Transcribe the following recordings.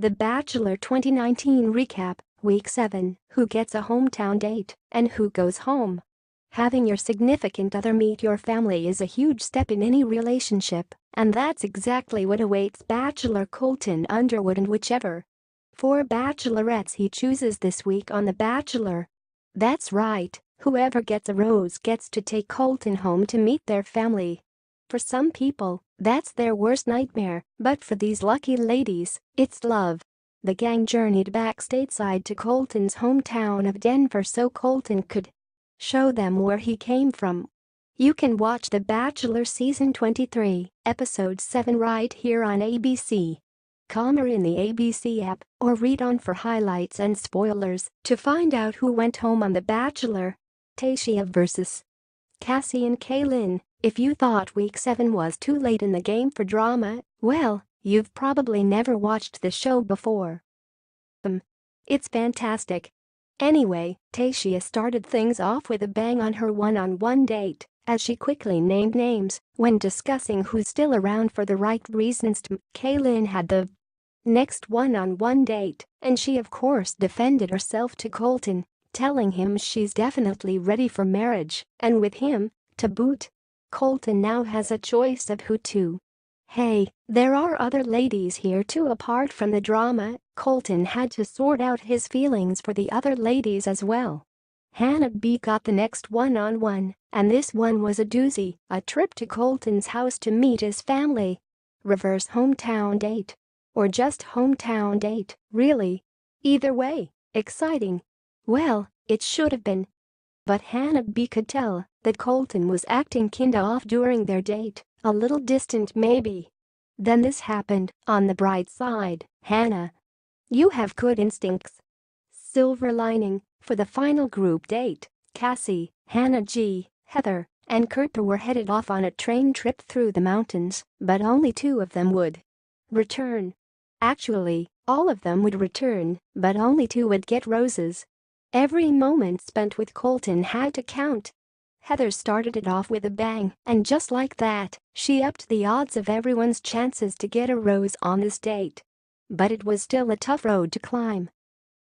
The Bachelor 2019 recap, Week 7, who gets a hometown date and who goes home? Having your significant other meet your family is a huge step in any relationship, and that's exactly what awaits Bachelor Colton Underwood and whichever 4 bachelorettes he chooses this week on The Bachelor. That's right, whoever gets a rose gets to take Colton home to meet their family. For some people, that's their worst nightmare, but for these lucky ladies, it's love. The gang journeyed back stateside to Colton's hometown of Denver so Colton could show them where he came from. You can watch The Bachelor Season 23, Episode 7 right here on ABC. Or in the ABC app, or read on for highlights and spoilers to find out who went home on The Bachelor. Tayshia vs. Cassie and Caelynn. If you thought Week 7 was too late in the game for drama, well, you've probably never watched the show before. It's fantastic. Anyway, Tayshia started things off with a bang on her one-on-one date, as she quickly named names when discussing who's still around for the Right Reasonstm. Caelynn had the next one-on-one date, and she of course defended herself to Colton, telling him she's definitely ready for marriage, and with him, to boot. Colton now has a choice of who to. Hey, there are other ladies here too. Apart from the drama, Colton had to sort out his feelings for the other ladies as well. Hannah B got the next one-on-one, and this one was a doozy, a trip to Colton's house to meet his family. Reverse hometown date. Or just hometown date, really. Either way, exciting. Well, it should have been. But Hannah B could tell that Colton was acting kinda off during their date, a little distant maybe. Then this happened. On the bright side, Hannah, you have good instincts. Silver lining, for the final group date, Cassie, Hannah G, Heather, and Kurt were headed off on a train trip through the mountains, but only 2 of them would return. Actually, all of them would return, but only 2 would get roses. Every moment spent with Colton had to count. Heather started it off with a bang, and just like that, she upped the odds of everyone's chances to get a rose on this date. But it was still a tough road to climb.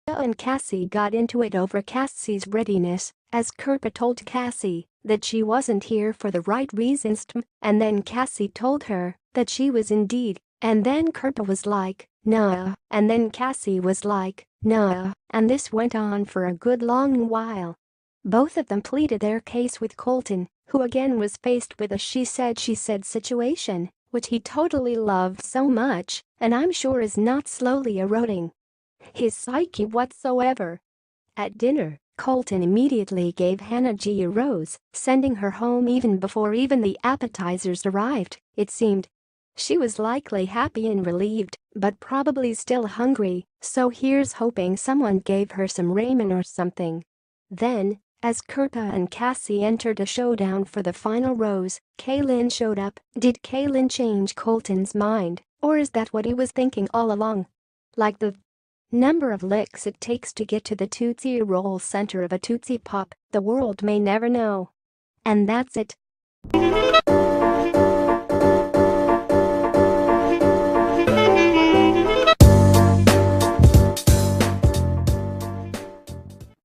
And Cassie got into it over Cassie's readiness, as Kurt told Cassie that she wasn't here for the right reasons, and then Cassie told her that she was indeed, and then Kurt was like, nah, and then Cassie was like, nah, and this went on for a good long while. Both of them pleaded their case with Colton, who again was faced with a she said situation, which he totally loved so much, and I'm sure is not slowly eroding his psyche whatsoever. At dinner, Colton immediately gave Hannah G a rose, sending her home even before even the appetizers arrived, it seemed. She was likely happy and relieved, but probably still hungry, so here's hoping someone gave her some ramen or something. Then, as Kurt and Cassie entered a showdown for the final rose, Caelynn showed up. Did Caelynn change Colton's mind, or is that what he was thinking all along? Like the number of licks it takes to get to the Tootsie Roll center of a Tootsie Pop, the world may never know. And that's it.